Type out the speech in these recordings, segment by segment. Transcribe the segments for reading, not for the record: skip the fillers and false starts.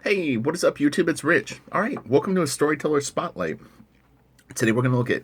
Hey, what is up, YouTube? It's Rich. All right, welcome to a Storyteller Spotlight. Today we're going to look at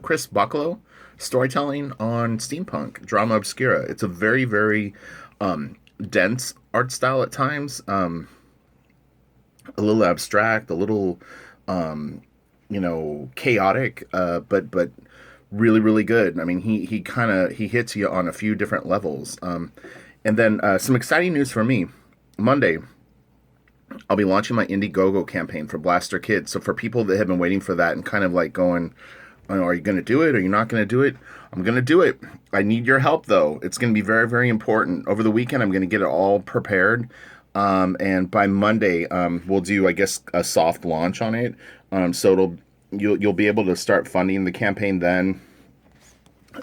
Chris Bachalo storytelling on steampunk drama obscura. It's a very dense art style at times, a little abstract, a little chaotic, but really good. I mean, he kind of he hits you on a few different levels. And then some exciting news for me. Monday, I'll be launching my Indiegogo campaign for Blaster Kids. So for people that have been waiting for that and kind of like going, oh, are you going to do it? Are you not going to do it? I'm going to do it. I need your help though. It's going to be very important. Over the weekend, I'm going to get it all prepared. And by Monday, we'll do, I guess, a soft launch on it. So you'll be able to start funding the campaign then.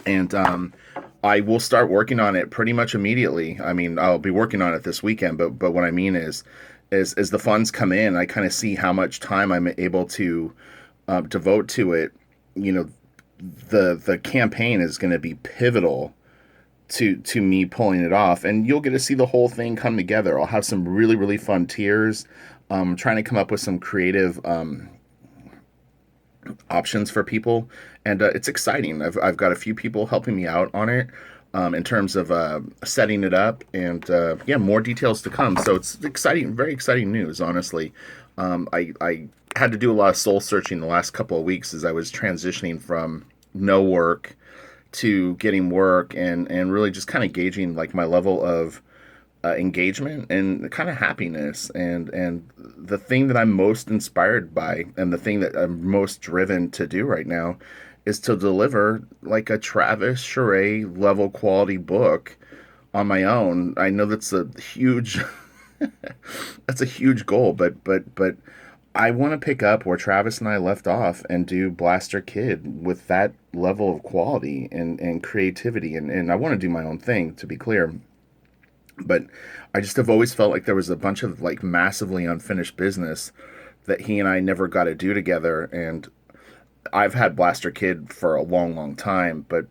And I will start working on it pretty much immediately. I mean, I'll be working on it this weekend, but what I mean is as the funds come in, I kind of see how much time I'm able to devote to it. You know, the campaign is going to be pivotal to me pulling it off, and you'll get to see the whole thing come together. I'll have some really fun tiers. Trying to come up with some creative options for people, and it's exciting. I've got a few people helping me out on it. In terms of setting it up, and yeah, more details to come. So it's exciting, very exciting news, honestly. I had to do a lot of soul searching the last couple of weeks as I was transitioning from no work to getting work, and really just kind of gauging like my level of engagement and kind of happiness, and the thing that I'm most inspired by and the thing that I'm most driven to do right now is to deliver like a Travis Charest level quality book on my own. I know that's a huge that's a huge goal, but I want to pick up where Travis and I left off and do Blaster Kid with that level of quality and creativity, and I want to do my own thing, to be clear. But I just have always felt like there was a bunch of like massively unfinished business that he and I never got to do together, and I've had Blaster Kid for a long time, but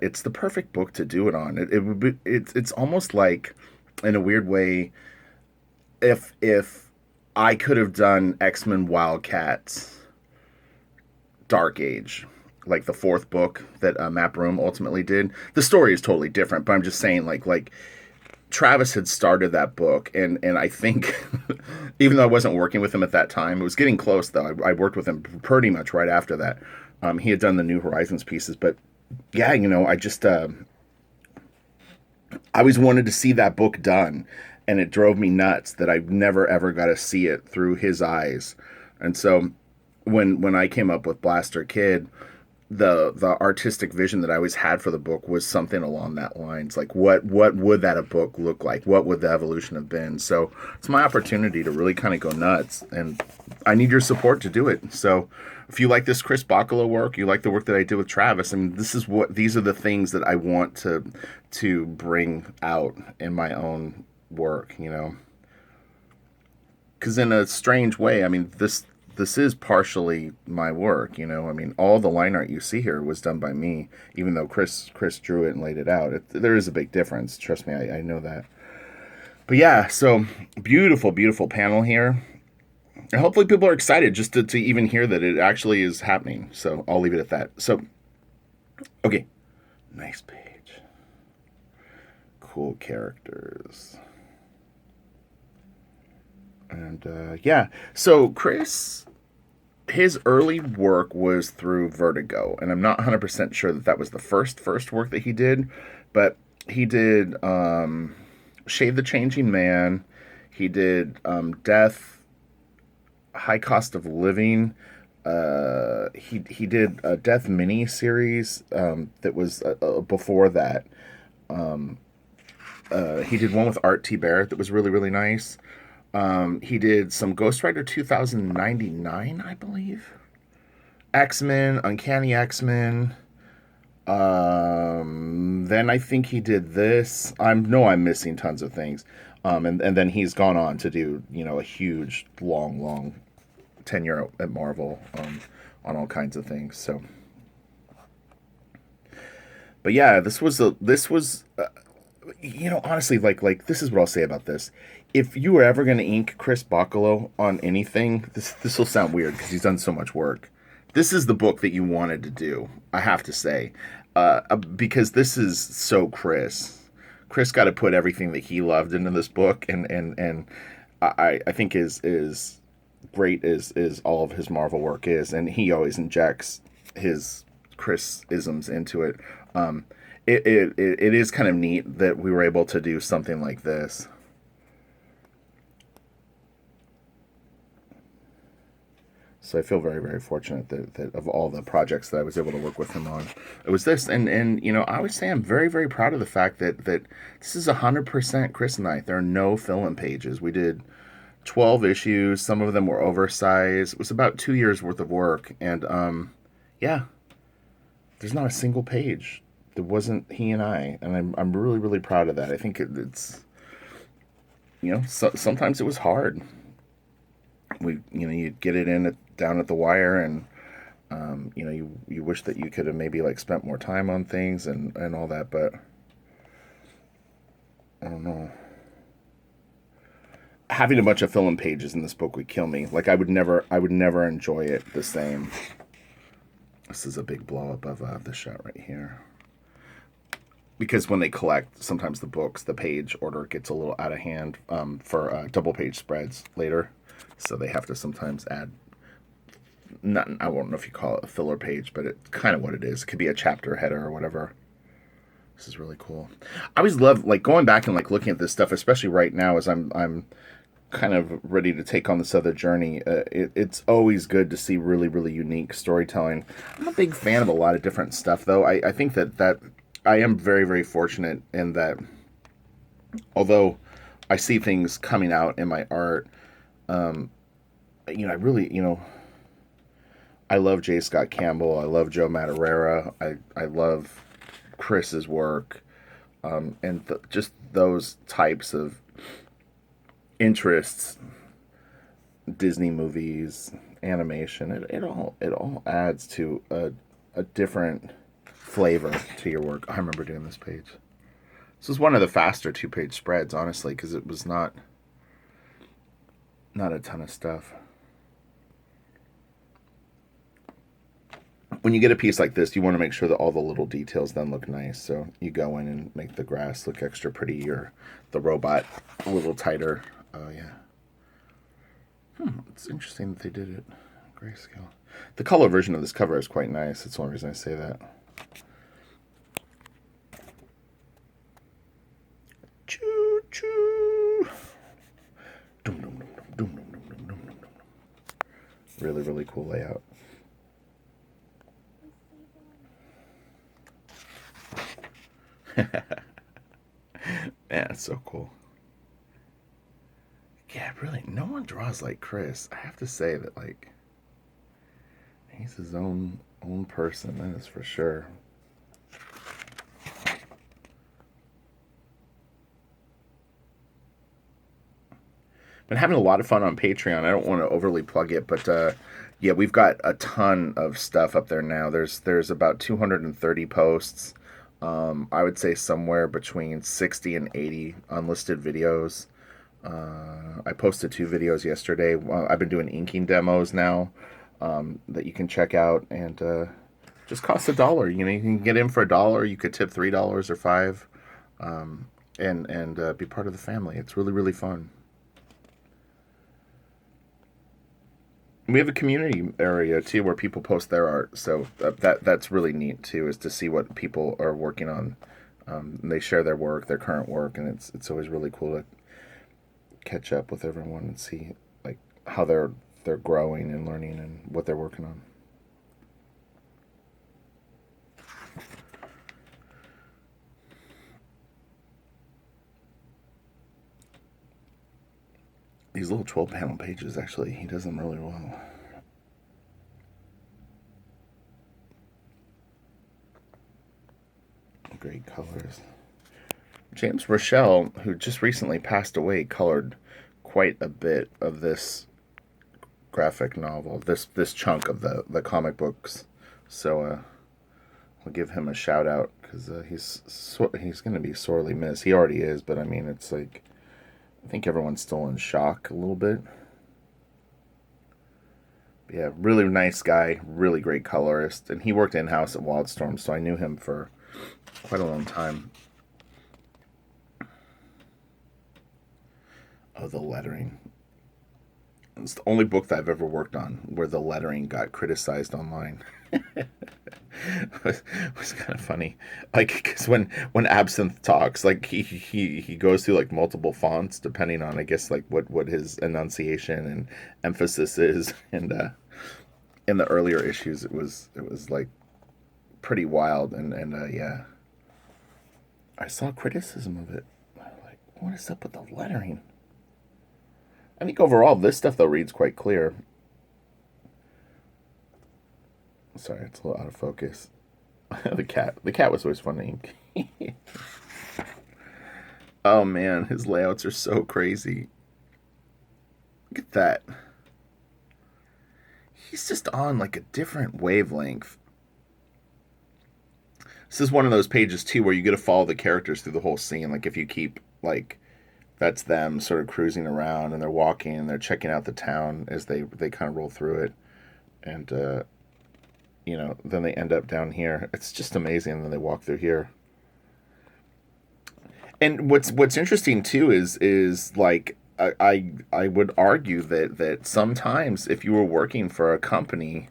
it's the perfect book to do it on. It would be it's almost like, in a weird way, if I could have done X-Men Wildcats Dark Age, like the fourth book that Matt Broom ultimately did. The story is totally different, but I'm just saying like Travis had started that book, and I think even though I wasn't working with him at that time, it was getting close though. I worked with him pretty much right after that. He had done the New Horizons pieces, but yeah, I just I always wanted to see that book done, and it drove me nuts that I never ever got to see it through his eyes. And so when I came up with Blaster Kid, the artistic vision that I always had for the book was something along that lines. Like what would that a book look like? What would the evolution have been? So it's my opportunity to really kind of go nuts, and I need your support to do it. So if you like this Chris Bachalo work, you like the work that I did with Travis, I mean, these are the things that I want to bring out in my own work, because in a strange way, I mean, this is partially my work, I mean, all the line art you see here was done by me, even though Chris drew it and laid it out. There is a big difference. Trust me, I know that. But yeah, so beautiful panel here. And hopefully people are excited just to even hear that it actually is happening. So I'll leave it at that. So, okay. Nice page. Cool characters. And yeah, so Chris, his early work was through Vertigo, and I'm not 100% sure that was the first work that he did, but he did Shade the Changing Man, he did Death, High Cost of Living, he did a Death mini series that was before that. He did one with Art T. Barrett that was really nice. He did some Ghost Rider 2099, I believe. X-Men, Uncanny X-Men. Then I think he did this. I'm missing tons of things. And then he's gone on to do, a huge, long tenure at Marvel, on all kinds of things. So, but yeah, this was honestly, like this is what I'll say about this. if you were ever going to ink Chris Bachalo on anything, this will sound weird because he's done so much work. This is the book that you wanted to do, I have to say, because this is so Chris. Chris got to put everything that he loved into this book, and I think is great is all of his Marvel work is, and he always injects his Chris isms into it. It is kind of neat that we were able to do something like this. So I feel very, very fortunate that of all the projects that I was able to work with him on, it was this. And I would say I'm very, very proud of the fact that this is 100% Chris and I. There are no fill-in pages. We did 12 issues. Some of them were oversized. It was about 2 years worth of work. And yeah, there's not a single page that wasn't he and I. And I'm really, really proud of that. I think it's, sometimes it was hard. You get it down at the wire, and you wish that you could have maybe like spent more time on things and all that, but I don't know. Having a bunch of fill-in pages in this book would kill me. Like I would never enjoy it the same. This is a big blow up of the shot right here. Because when they collect, sometimes the page order gets a little out of hand for double page spreads later. So they have to sometimes add, I won't know if you call it a filler page, but it's kind of what it is. It could be a chapter header or whatever. This is really cool. I always love like going back and like looking at this stuff, especially right now as I'm kind of ready to take on this other journey. It's always good to see really, really unique storytelling. I'm a big fan of a lot of different stuff, though. I think that I am very, very fortunate in that although I see things coming out in my art, I really, I love J. Scott Campbell. I love Joe Madureira. I love Chris's work. And just those types of interests, Disney movies, animation, it all adds to a different flavor to your work. I remember doing this page. This was one of the faster 2-page spreads, honestly, because it was not a ton of stuff. When you get a piece like this, you want to make sure that all the little details then look nice. So you go in and make the grass look extra pretty, or the robot a little tighter. Oh, yeah. It's interesting that they did it grayscale. The color version of this cover is quite nice. That's the only reason I say that. Choo choo. Dum dum dum dum dum dum dum dum dum dum. Really, really cool layout. Man, it's so cool. Yeah, really, no one draws like Chris. I have to say that, like, he's his own person, that is for sure. Been having a lot of fun on Patreon. I don't want to overly plug it, but yeah, we've got a ton of stuff up there now. There's about 230 posts. I would say somewhere between 60 and 80 unlisted videos. I posted 2 videos yesterday. I've been doing inking demos now that you can check out, and just costs $1. You can get in for $1. You could tip $3 or $5, and be part of the family. It's really, really fun. We have a community area too where people post their art, so that's really neat too, is to see what people are working on. They share their work, their current work, and it's always really cool to catch up with everyone and see like how they're growing and learning and what they're working on. These little 12-panel pages, actually, he does them really well. Great colors. James Rochelle, who just recently passed away, colored quite a bit of this graphic novel, this chunk of the comic books. So I'll give him a shout out, because he's going to be sorely missed. He already is, but I mean, it's like I think everyone's still in shock a little bit. But yeah, really nice guy, really great colorist, and he worked in house at Wildstorm, so I knew him for quite a long time. Oh, the lettering. It's the only book that I've ever worked on where the lettering got criticized online. was kind of funny, like because when Absinthe talks, like he goes through like multiple fonts depending on, I guess, like what his enunciation and emphasis is, and in the earlier issues it was like pretty wild, and yeah, I saw criticism of it. Like, what is up with the lettering? I think overall this stuff though reads quite clear. Sorry, it's a little out of focus. The cat was always funny. Oh man, his layouts are so crazy. Look at that. He's just on like a different wavelength. This is one of those pages too where you get to follow the characters through the whole scene. Like if you keep like that's them sort of cruising around and they're walking and they're checking out the town as they kind of roll through it, and then they end up down here. It's just amazing. And then they walk through here. And what's interesting too is like I would argue that sometimes if you were working for a company,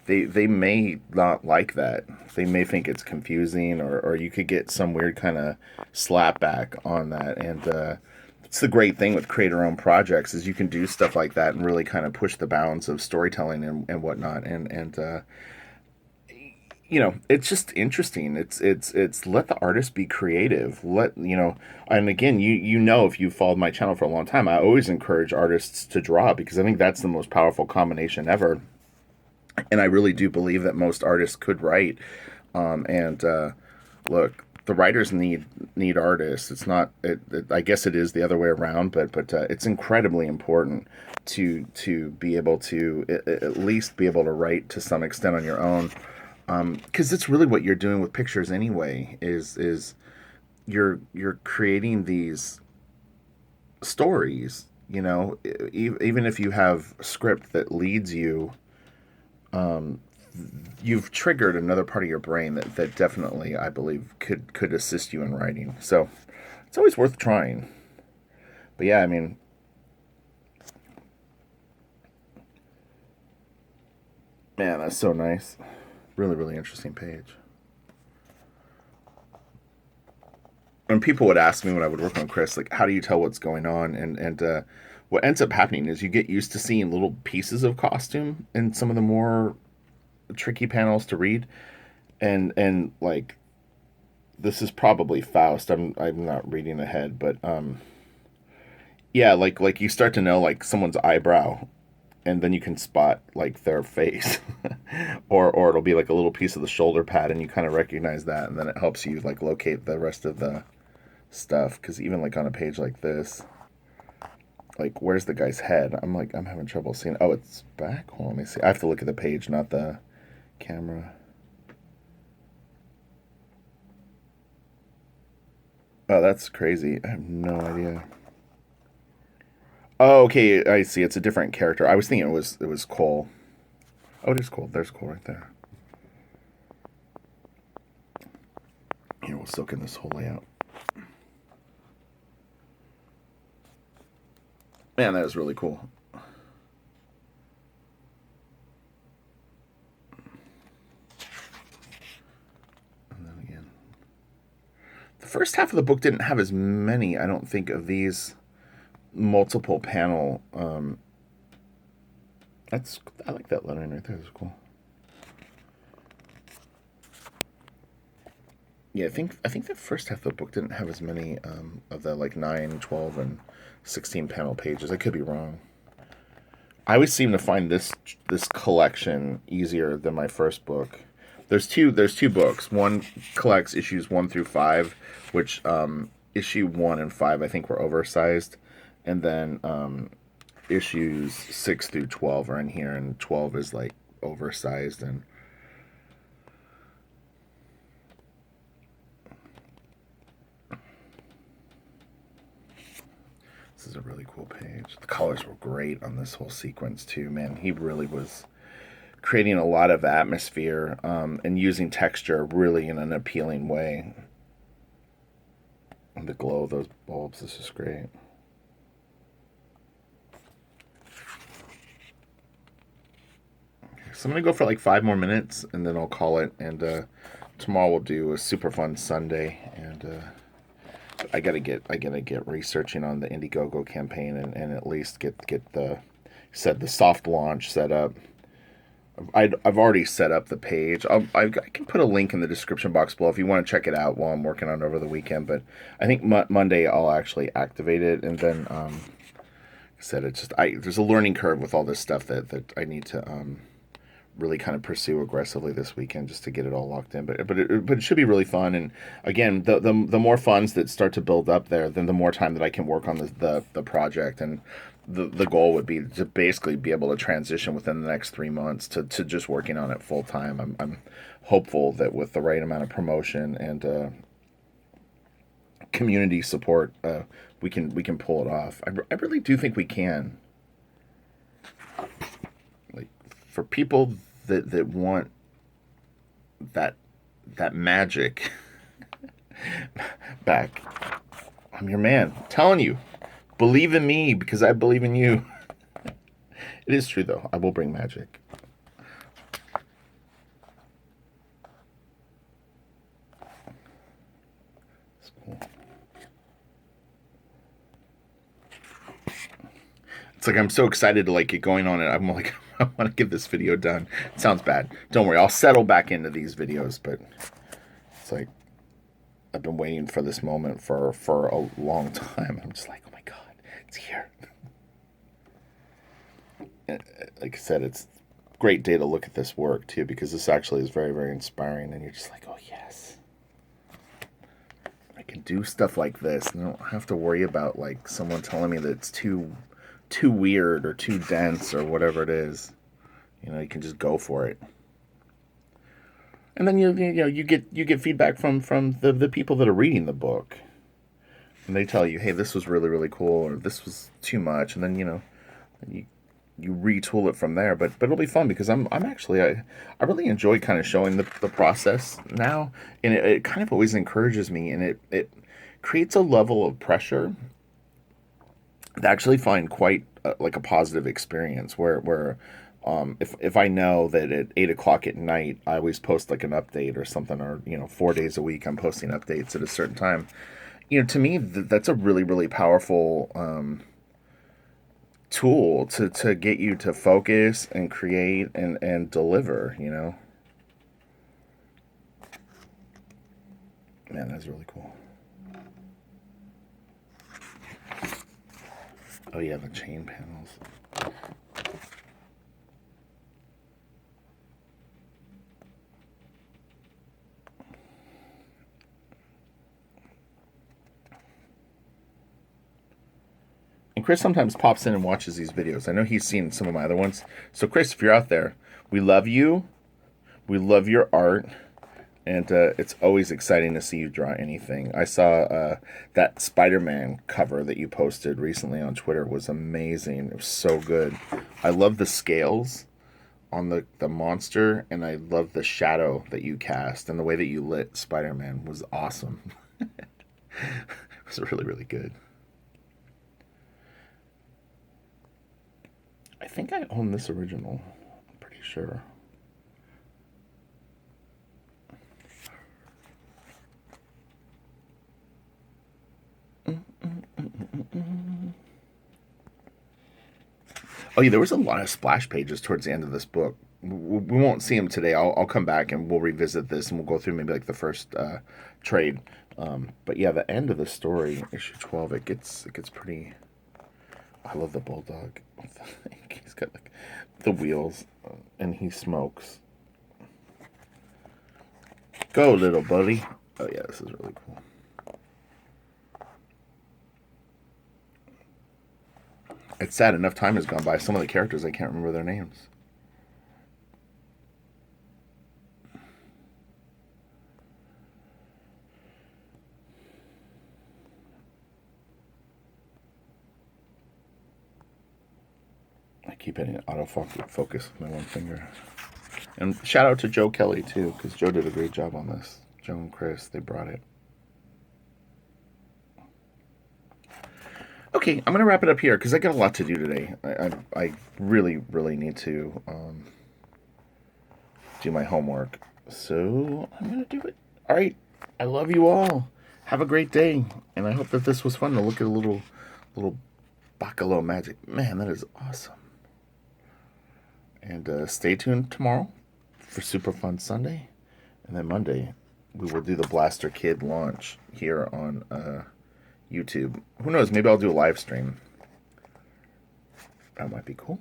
they may not like that. They may think it's confusing, or you could get some weird kind of slapback on that. And it's the great thing with creator-owned projects is you can do stuff like that and really kind of push the bounds of storytelling and whatnot. And it's just interesting. It's let the artist be creative. And again, if you've followed my channel for a long time, I always encourage artists to draw because I think that's the most powerful combination ever. And I really do believe that most artists could write. And look, the writers need artists. It's not. I guess it is the other way around, but it's incredibly important to be able to at least be able to write to some extent on your own. Because it's really what you're doing with pictures anyway. Is you're creating these stories. Even if you have a script that leads you, you've triggered another part of your brain that definitely, I believe, could assist you in writing. So it's always worth trying. But yeah, I mean, man, that's so nice. Really, really interesting page. And people would ask me when I would work on Chris, like, how do you tell what's going on? And what ends up happening is you get used to seeing little pieces of costume in some of the more tricky panels to read, and like this is probably Faust. I'm not reading ahead, but yeah, like you start to know like someone's eyebrow, and then you can spot like their face, or it'll be like a little piece of the shoulder pad, and you kind of recognize that, and then it helps you like locate the rest of the stuff. Because even like on a page like this, like where's the guy's head? I'm having trouble seeing. Oh, it's back. Hold on, let me see. I have to look at the page, not the camera. Oh, that's crazy. I have no idea. Oh, okay. I see. It's a different character. I was thinking it was Cole. Oh, it is Cole. There's Cole right there. Here, we'll soak in this whole layout. Man, that is really cool. And then again, the first half of the book didn't have as many, I don't think, of these multiple panel. I like that lettering right there. That's cool. Yeah, I think the first half of the book didn't have as many of the like 9, 12, and 16 panel pages. I could be wrong. I always seem to find this collection easier than my first book. There's two books. One collects issues 1 through 5, which issue 1 and 5 I think were oversized, and then issues 6 through 12 are in here, and 12 is like oversized. And this is The colors were great on this whole sequence too, man. He really was creating a lot of atmosphere and using texture really in an appealing way. And the glow of those bulbs is just great. So I'm gonna go for like 5 more minutes, and then I'll call it. And tomorrow we'll do a super fun Sunday. And I gotta get researching on the Indiegogo campaign, and at least get the soft launch set up. I've already set up the page. I can put a link in the description box below if you want to check it out while I'm working on it over the weekend. But I think Monday I'll actually activate it, and then like I said, it's just there's a learning curve with all this stuff that I need to really kind of pursue aggressively this weekend just to get it all locked in. But it should be really fun. And again, the more funds that start to build up there, then the more time that I can work on the project. And the goal would be to basically be able to transition within the next 3 months to just working on it full time. I'm hopeful that with the right amount of promotion and community support, we can pull it off. I really do think we can. Like, for people that want that magic back, I'm your man. I'm telling you, believe in me because I believe in you. It is true though. I will bring magic. It's cool. It's like I'm so excited to like get going on it. I'm like, I want to get this video done. It sounds bad. Don't worry. I'll settle back into these videos, but it's like I've been waiting for this moment for a long time. I'm just like, oh my God, it's here. Like I said, it's a great day to look at this work too, because this actually is very, very inspiring, and you're just like, oh yes, I can do stuff like this, and I don't have to worry about like someone telling me that it's too weird or too dense or whatever it is. You know, you can just go for it. And then you get feedback from the people that are reading the book, and they tell you, hey, this was really, really cool, or this was too much, and then you retool it from there. But it'll be fun because I'm actually I really enjoy kind of showing the process now, and it kind of always encourages me, and it creates a level of pressure that I actually find quite like a positive experience where if I know that at 8 o'clock at night I always post like an update or something, or 4 days a week I'm posting updates at a certain time, to me that's a really, really powerful tool to get you to focus and create and deliver. Man, that's really cool. Oh yeah, the chain panels. And Chris sometimes pops in and watches these videos. I know he's seen some of my other ones. So Chris, if you're out there, we love you. We love your art. And it's always exciting to see you draw anything. I saw that Spider-Man cover that you posted recently on Twitter was amazing. It was so good. I love the scales on the monster, and I love the shadow that you cast, and the way that you lit Spider-Man was awesome. It was really, really good. I think I own this original. I'm pretty sure. Oh yeah, there was a lot of splash pages towards the end of this book. We won't see them today. I'll come back and we'll revisit this, and we'll go through maybe like the first trade. But yeah, the end of the story, issue 12, it gets pretty. I love the bulldog. He's got like the wheels, and he smokes. Go, little buddy. Oh yeah, this is really cool. It's sad, enough time has gone by. Some of the characters, I can't remember their names. I keep hitting autofocus with my one finger. And shout out to Joe Kelly, too, because Joe did a great job on this. Joe and Chris, they brought it. Okay, I'm going to wrap it up here because I got a lot to do today. I really, really need to do my homework. So I'm going to do it. All right. I love you all. Have a great day. And I hope that this was fun to look at a little Bachalo magic. Man, that is awesome. And stay tuned tomorrow for Super Fun Sunday. And then Monday, we will do the Blaster Kid launch here on YouTube. Who knows? Maybe I'll do a live stream. That might be cool.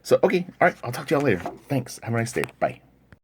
So, okay. All right. I'll talk to y'all later. Thanks. Have a nice day. Bye.